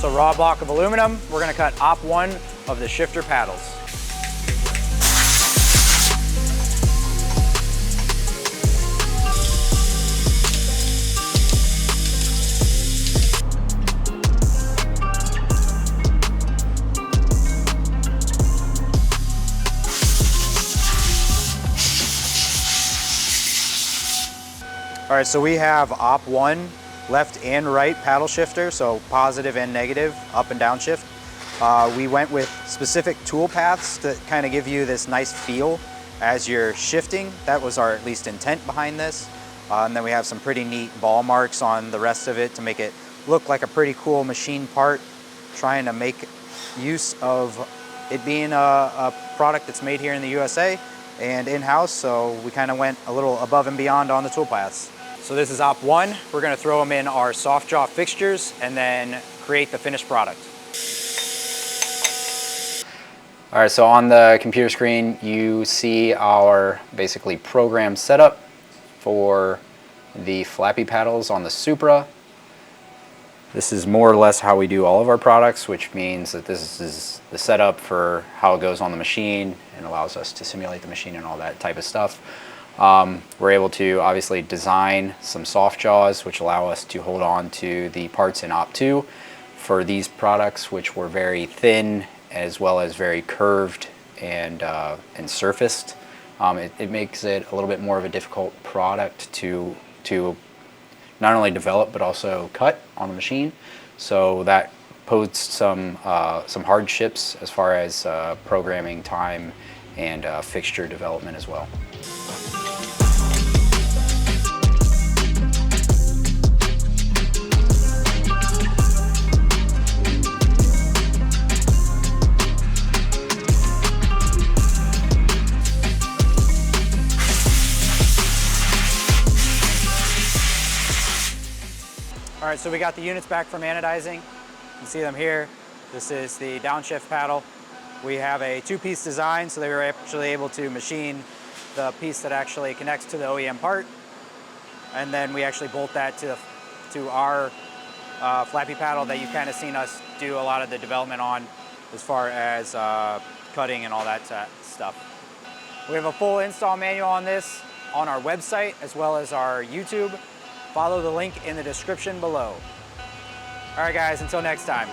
So raw block of aluminum, we're gonna cut op 1 of the shifter paddles. All right, so we have op 1 left and right paddle shifter, so positive and negative, up and down shift. We went with specific tool paths to kind of give you this nice feel as you're shifting. That was our at least intent behind this. And then we have some pretty neat ball marks on the rest of it to make it look like a pretty cool machine part, trying to make use of it being a product that's made here in the USA and in-house, so we kind of went a little above and beyond on the tool paths. So this is op 1. We're gonna throw them in our soft jaw fixtures and then create the finished product. All right, so on the computer screen, you see our basically program setup for the flappy paddles on the Supra. This is more or less how we do all of our products, which means that this is the setup for how it goes on the machine and allows us to simulate the machine and all that type of stuff. We're able to obviously design some soft jaws, which allow us to hold on to the parts in op 2 for these products, which were very thin as well as very curved and surfaced. It makes it a little bit more of a difficult product to not only develop but also cut on the machine. So that posed some hardships as far as programming time and fixture development as well. All right, so we got the units back from anodizing. You can see them here. This is the downshift paddle. We have a 2-piece design, so they were actually able to machine the piece that actually connects to the OEM part. And then we actually bolt that to our flappy paddle that you've kind of seen us do a lot of the development on as far as cutting and all that stuff. We have a full install manual on this on our website as well as our YouTube. Follow the link in the description below. All right, guys, until next time.